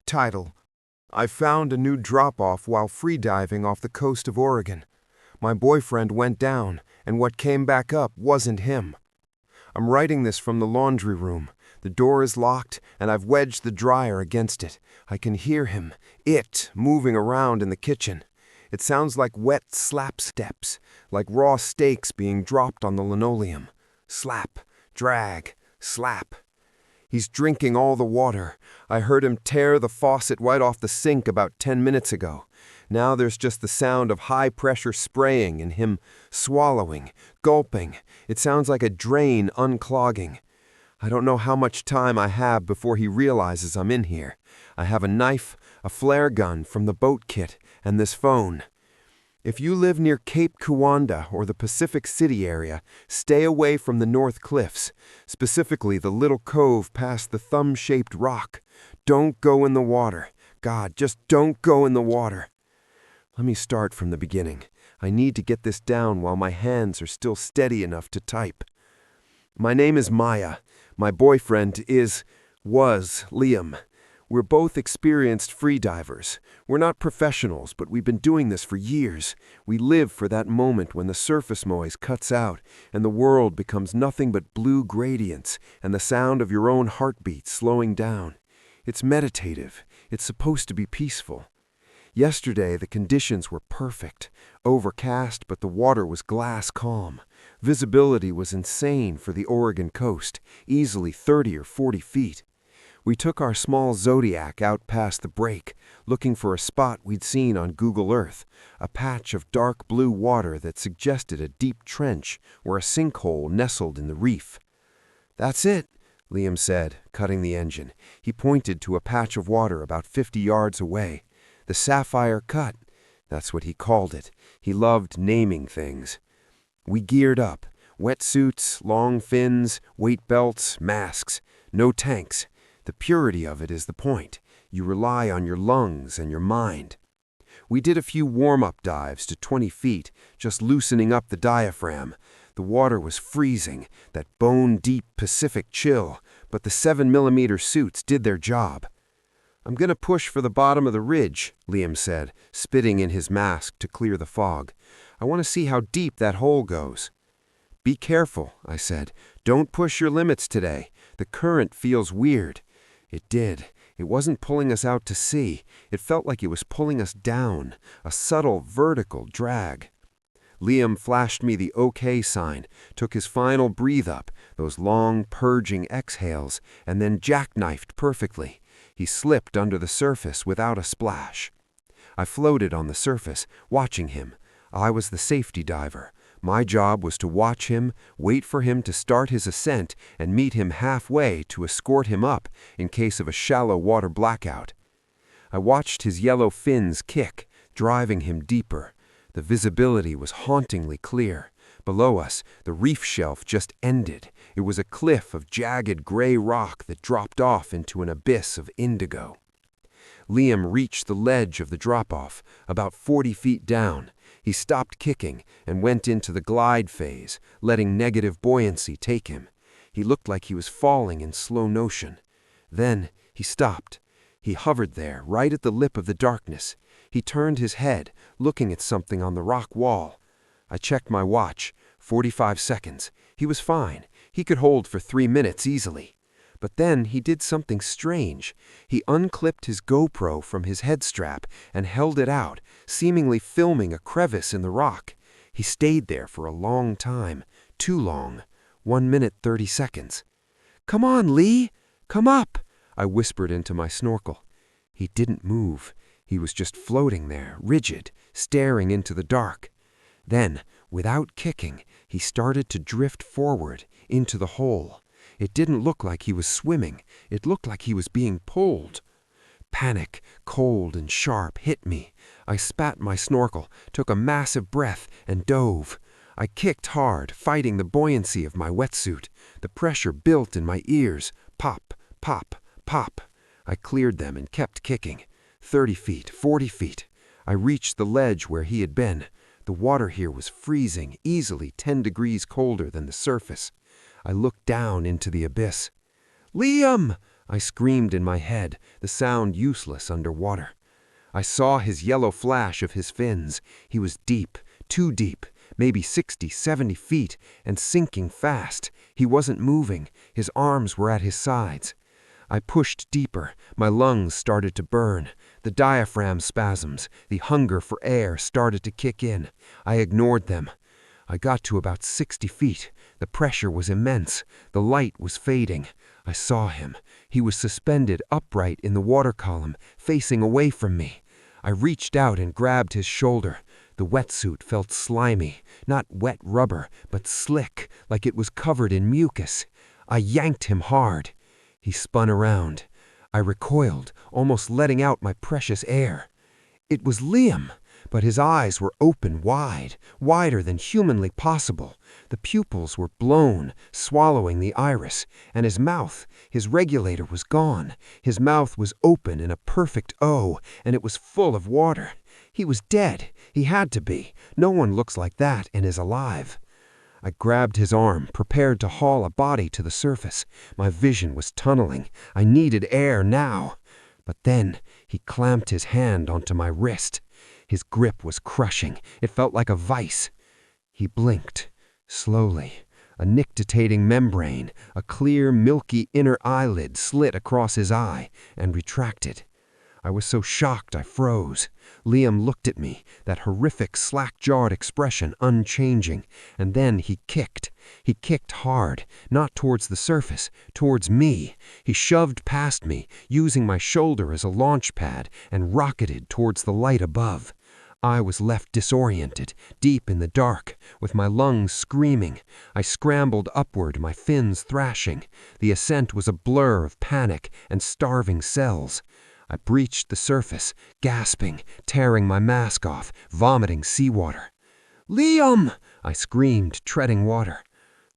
Title: I found a new drop-off while freediving off the coast of Oregon. My boyfriend went down, and what came back up wasn't him. I'm writing this from the laundry room. The door is locked, and I've wedged the dryer against it. I can hear him, moving around in the kitchen. It sounds like wet slap steps, like raw steaks being dropped on the linoleum. Slap, drag, slap. He's drinking all the water. I heard him tear the faucet right off the sink about 10 minutes ago. Now there's just the sound of high-pressure spraying and him swallowing, gulping. It sounds like a drain unclogging. I don't know how much time I have before he realizes I'm in here. I have a knife, a flare gun from the boat kit, and this phone. If you live near Cape Kiwanda or the Pacific City area, stay away from the North Cliffs, specifically the little cove past the thumb-shaped rock. Don't go in the water. God, just don't go in the water. Let me start from the beginning. I need to get this down while my hands are still steady enough to type. My name is Maya. My boyfriend was Liam. We're both experienced freedivers. We're not professionals, but we've been doing this for years. We live for that moment when the surface noise cuts out and the world becomes nothing but blue gradients and the sound of your own heartbeat slowing down. It's meditative. It's supposed to be peaceful. Yesterday, the conditions were perfect. Overcast, but the water was glass calm. Visibility was insane for the Oregon coast, easily 30 or 40 feet. We took our small Zodiac out past the break, looking for a spot we'd seen on Google Earth, a patch of dark blue water that suggested a deep trench or a sinkhole nestled in the reef. "That's it," Liam said, cutting the engine. He pointed to a patch of water about 50 yards away. The Sapphire Cut. That's what he called it. He loved naming things. We geared up. Wetsuits, long fins, weight belts, masks. No tanks. The purity of it is the point. You rely on your lungs and your mind. We did a few warm-up dives to 20 feet, just loosening up the diaphragm. The water was freezing, that bone-deep Pacific chill, but the 7mm suits did their job. "I'm going to push for the bottom of the ridge," Liam said, spitting in his mask to clear the fog. "I want to see how deep that hole goes." "Be careful," I said. "Don't push your limits today. The current feels weird." It did. It wasn't pulling us out to sea. It felt like it was pulling us down, a subtle vertical drag. Liam flashed me the OK sign, took his final breathe up, those long, purging exhales, and then jackknifed perfectly. He slipped under the surface without a splash. I floated on the surface, watching him. I was the safety diver. My job was to watch him, wait for him to start his ascent, and meet him halfway to escort him up in case of a shallow water blackout. I watched his yellow fins kick, driving him deeper. The visibility was hauntingly clear. Below us, the reef shelf just ended. It was a cliff of jagged gray rock that dropped off into an abyss of indigo. Liam reached the ledge of the drop-off, about 40 feet down. He stopped kicking and went into the glide phase, letting negative buoyancy take him. He looked like he was falling in slow motion. Then he stopped. He hovered there, right at the lip of the darkness. He turned his head, looking at something on the rock wall. I checked my watch. 45 seconds. He was fine. He could hold for 3 minutes easily. But then he did something strange. He unclipped his GoPro from his head strap and held it out, seemingly filming a crevice in the rock. He stayed there for a long time. Too long. 1 minute 30 seconds. "Come on, Lee! Come up!" I whispered into my snorkel. He didn't move. He was just floating there, rigid, staring into the dark. Then, without kicking, he started to drift forward, into the hole. It didn't look like he was swimming. It looked like he was being pulled. Panic, cold and sharp, hit me. I spat my snorkel, took a massive breath, and dove. I kicked hard, fighting the buoyancy of my wetsuit. The pressure built in my ears. Pop, pop, pop. I cleared them and kept kicking. 30 feet, 40 feet. I reached the ledge where he had been. The water here was freezing, easily 10 degrees colder than the surface. I looked down into the abyss. "Liam!" I screamed in my head, the sound useless underwater. I saw his yellow flash of his fins. He was deep, too deep, maybe 60, 70 feet, and sinking fast. He wasn't moving. His arms were at his sides. I pushed deeper. My lungs started to burn. The diaphragm spasms, the hunger for air started to kick in. I ignored them. I got to about 60 feet. The pressure was immense. The light was fading. I saw him. He was suspended upright in the water column, facing away from me. I reached out and grabbed his shoulder. The wetsuit felt slimy, not wet rubber, but slick, like it was covered in mucus. I yanked him hard. He spun around. I recoiled, almost letting out my precious air. It was Liam, but his eyes were open wide, wider than humanly possible. The pupils were blown, swallowing the iris, and his regulator was gone. His mouth was open in a perfect O, and it was full of water. He was dead. He had to be. No one looks like that and is alive. I grabbed his arm, prepared to haul a body to the surface. My vision was tunneling. I needed air now. But then he clamped his hand onto my wrist. His grip was crushing. It felt like a vice. He blinked, slowly. A nictitating membrane, a clear, milky inner eyelid slit across his eye and retracted. I was so shocked I froze. Liam looked at me, that horrific slack-jawed expression unchanging, and then he kicked. He kicked hard, not towards the surface, towards me. He shoved past me, using my shoulder as a launch pad, and rocketed towards the light above. I was left disoriented, deep in the dark, with my lungs screaming. I scrambled upward, my fins thrashing. The ascent was a blur of panic and starving cells. I breached the surface, gasping, tearing my mask off, vomiting seawater. "Liam!" I screamed, treading water.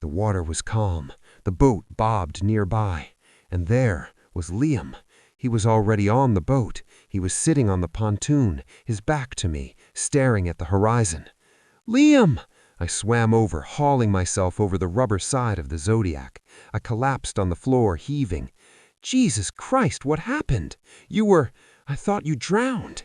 The water was calm. The boat bobbed nearby. And there was Liam. He was already on the boat. He was sitting on the pontoon, his back to me, staring at the horizon. "Liam!" I swam over, hauling myself over the rubber side of the Zodiac. I collapsed on the floor, heaving. "Jesus Christ, what happened? I thought you drowned."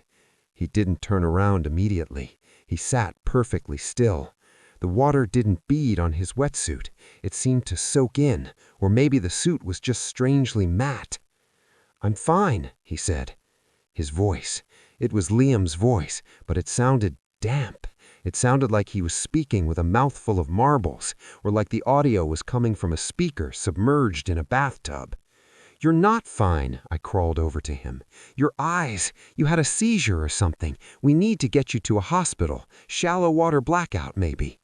He didn't turn around immediately. He sat perfectly still. The water didn't bead on his wetsuit. It seemed to soak in, or maybe the suit was just strangely matte. "I'm fine," he said. His voice. It was Liam's voice, but it sounded damp. It sounded like he was speaking with a mouthful of marbles, or like the audio was coming from a speaker submerged in a bathtub. "You're not fine," I crawled over to him. "Your eyes. You had a seizure or something. We need to get you to a hospital. Shallow water blackout, maybe."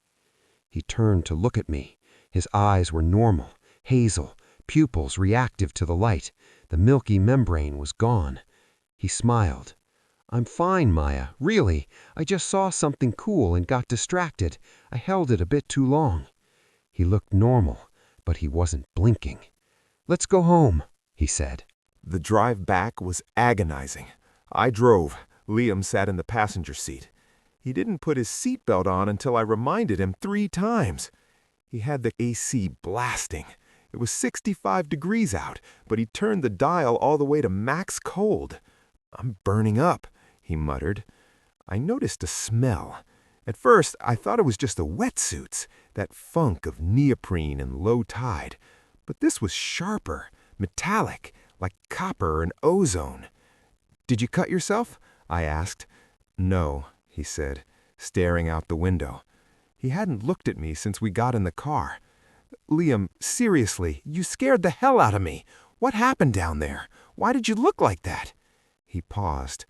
He turned to look at me. His eyes were normal, hazel, pupils reactive to the light. The milky membrane was gone. He smiled. "I'm fine, Maya, really. I just saw something cool and got distracted. I held it a bit too long." He looked normal, but he wasn't blinking. "Let's go home," he said. The drive back was agonizing. I drove. Liam sat in the passenger seat. He didn't put his seatbelt on until I reminded him 3 times. He had the AC blasting. It was 65 degrees out, but he turned the dial all the way to max cold. "I'm burning up," he muttered. I noticed a smell. At first, I thought it was just the wetsuits, that funk of neoprene and low tide. But this was sharper, metallic, like copper and ozone. "Did you cut yourself?" I asked. "No," he said, staring out the window. He hadn't looked at me since we got in the car. "Liam, seriously, you scared the hell out of me. What happened down there? Why did you look like that?" He paused.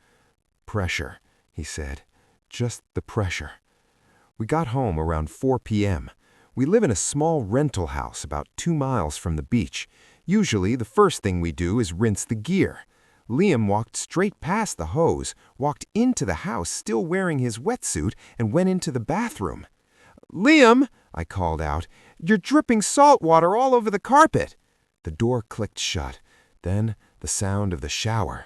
"Pressure," he said. "Just the pressure." We got home around 4 p.m. We live in a small rental house about 2 miles from the beach. Usually, the first thing we do is rinse the gear. Liam walked straight past the hose, walked into the house still wearing his wetsuit, and went into the bathroom. "Liam," I called out, "you're dripping salt water all over the carpet." The door clicked shut. Then the sound of the shower.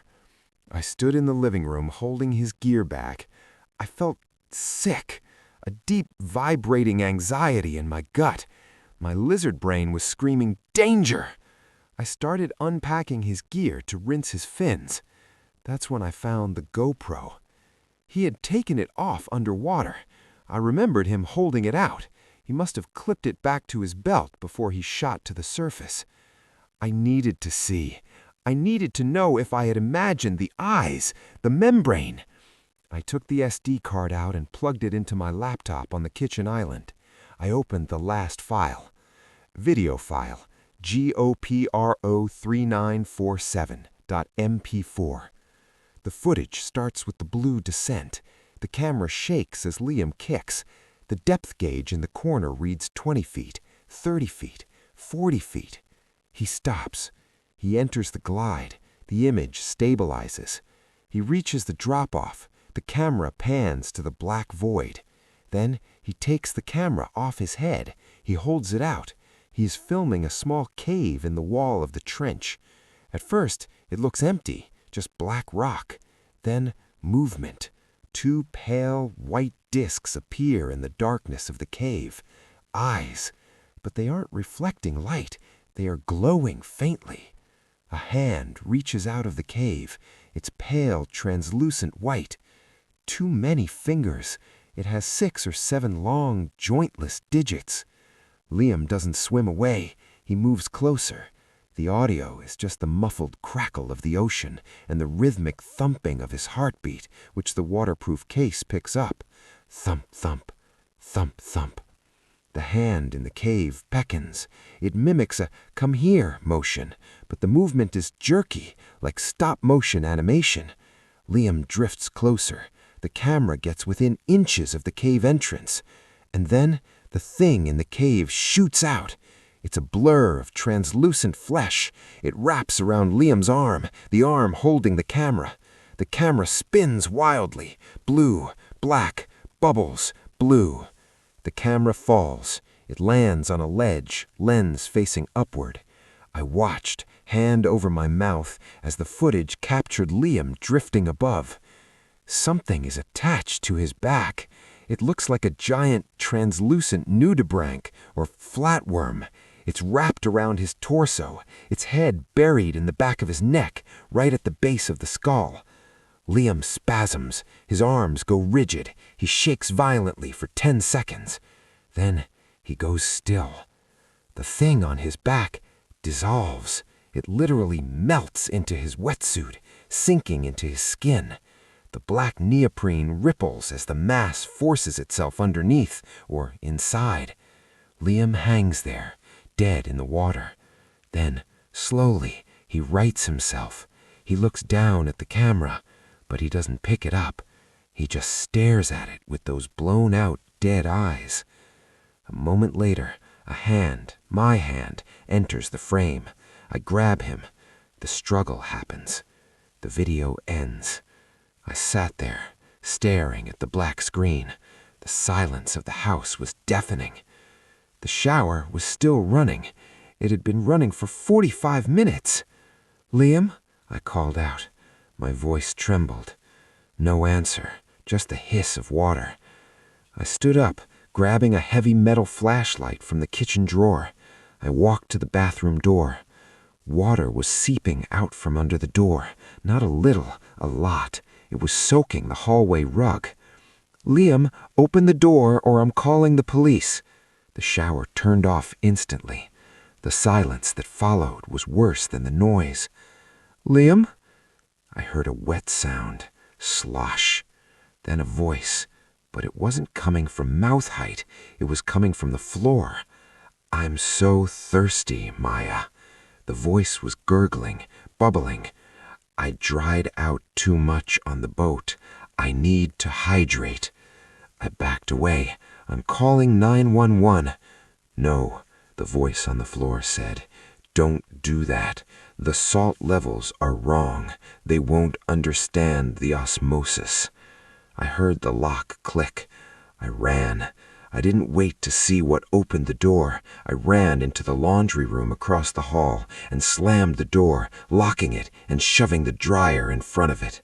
I stood in the living room holding his gear bag. I felt sick, a deep vibrating anxiety in my gut. My lizard brain was screaming, "Danger!" I started unpacking his gear to rinse his fins. That's when I found the GoPro. He had taken it off underwater. I remembered him holding it out. He must have clipped it back to his belt before he shot to the surface. I needed to see. I needed to know if I had imagined the eyes, the membrane. I took the SD card out and plugged it into my laptop on the kitchen island. I opened the last file. Video file, GoPro3947.mp4. The footage starts with the blue descent. The camera shakes as Liam kicks. The depth gauge in the corner reads 20 feet, 30 feet, 40 feet. He stops. He enters the glide. The image stabilizes. He reaches the drop-off. The camera pans to the black void. Then he takes the camera off his head. He holds it out. He is filming a small cave in the wall of the trench. At first, it looks empty, just black rock. Then movement. Two pale, white discs appear in the darkness of the cave. Eyes. But they aren't reflecting light. They are glowing faintly. A hand reaches out of the cave. It's pale, translucent white. Too many fingers. It has 6 or 7 long, jointless digits. Liam doesn't swim away. He moves closer. The audio is just the muffled crackle of the ocean and the rhythmic thumping of his heartbeat, which the waterproof case picks up. Thump, thump, thump, thump. The hand in the cave beckons. It mimics a "come here" motion, but the movement is jerky, like stop-motion animation. Liam drifts closer. The camera gets within inches of the cave entrance. And then the thing in the cave shoots out. It's a blur of translucent flesh. It wraps around Liam's arm, the arm holding the camera. The camera spins wildly. Blue, black, bubbles, blue. The camera falls. It lands on a ledge, lens facing upward. I watched, hand over my mouth, as the footage captured Liam drifting above. Something is attached to his back. It looks like a giant, translucent nudibranch or flatworm. It's wrapped around his torso, its head buried in the back of his neck, right at the base of the skull. Liam spasms. His arms go rigid. He shakes violently for 10 seconds. Then he goes still. The thing on his back dissolves. It literally melts into his wetsuit, sinking into his skin. The black neoprene ripples as the mass forces itself underneath or inside. Liam hangs there, dead in the water. Then, slowly, he rights himself. He looks down at the camera, but he doesn't pick it up. He just stares at it with those blown-out, dead eyes. A moment later, a hand, my hand, enters the frame. I grab him. The struggle happens. The video ends. I sat there, staring at the black screen. The silence of the house was deafening. The shower was still running. It had been running for 45 minutes. "Liam?" I called out. My voice trembled. No answer, just the hiss of water. I stood up, grabbing a heavy metal flashlight from the kitchen drawer. I walked to the bathroom door. Water was seeping out from under the door. Not a little, a lot. It was soaking the hallway rug. "Liam, open the door or I'm calling the police." The shower turned off instantly. The silence that followed was worse than the noise. "Liam?" I heard a wet sound. Slosh. Then a voice. But it wasn't coming from mouth height. It was coming from the floor. "I'm so thirsty, Maya." The voice was gurgling, bubbling. "I dried out too much on the boat. I need to hydrate." I backed away. "I'm calling 911. "No," the voice on the floor said. "Don't do that. The salt levels are wrong. They won't understand the osmosis." I heard the lock click. I ran. I didn't wait to see what opened the door. I ran into the laundry room across the hall and slammed the door, locking it and shoving the dryer in front of it.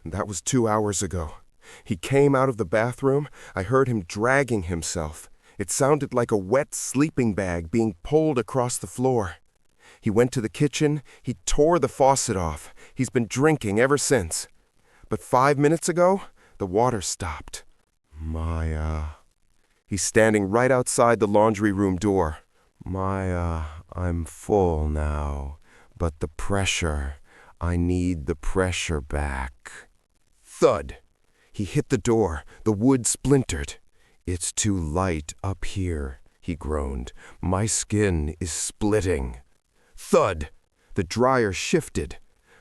That was 2 hours ago. He came out of the bathroom. I heard him dragging himself. It sounded like a wet sleeping bag being pulled across the floor. He went to the kitchen, he tore the faucet off. He's been drinking ever since. But 5 minutes ago, the water stopped. Maya. He's standing right outside the laundry room door. Maya, I'm full now, but the pressure, I need the pressure back. Thud! He hit the door. The wood splintered. It's too light up here, he groaned. My skin is splitting. Thud! The dryer shifted.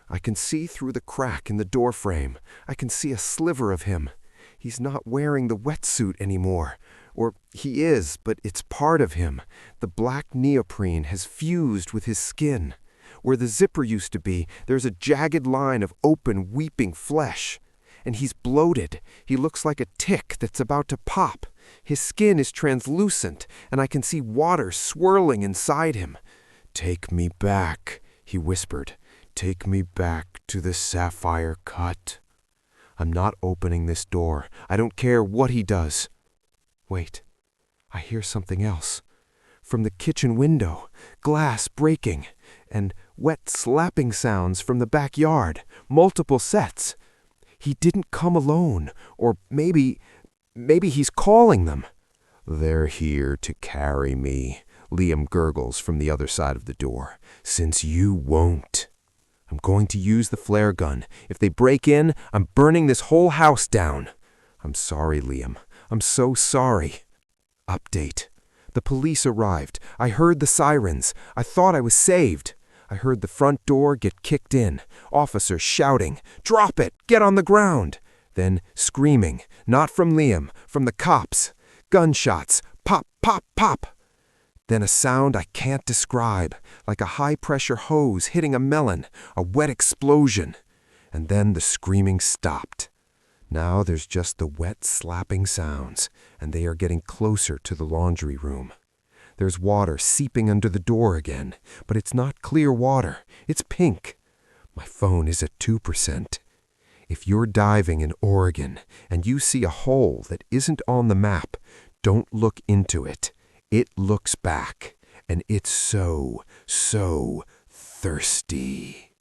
I can see through the crack in the doorframe. I can see a sliver of him. He's not wearing the wetsuit anymore. Or he is, but it's part of him. The black neoprene has fused with his skin. Where the zipper used to be, there's a jagged line of open, weeping flesh. And he's bloated. He looks like a tick that's about to pop. His skin is translucent, and I can see water swirling inside him. Take me back, he whispered. Take me back to the sapphire cut. I'm not opening this door. I don't care what he does. Wait, I hear something else. From the kitchen window, glass breaking, and wet slapping sounds from the backyard, multiple sets. He didn't come alone, or maybe he's calling them. They're here to carry me, Liam gurgles from the other side of the door, since you won't. I'm going to use the flare gun. If they break in, I'm burning this whole house down. I'm sorry, Liam. I'm so sorry. Update. The police arrived. I heard the sirens. I thought I was saved. I heard the front door get kicked in. Officers shouting, "Drop it! Get on the ground!" Then screaming, not from Liam, from the cops. Gunshots. Pop, pop, pop. Then a sound I can't describe, like a high-pressure hose hitting a melon, a wet explosion. And then the screaming stopped. Now there's just the wet slapping sounds, and they are getting closer to the laundry room. There's water seeping under the door again, but it's not clear water. It's pink. My phone is at 2%. If you're diving in Oregon and you see a hole that isn't on the map, don't look into it. It looks back, and it's so thirsty.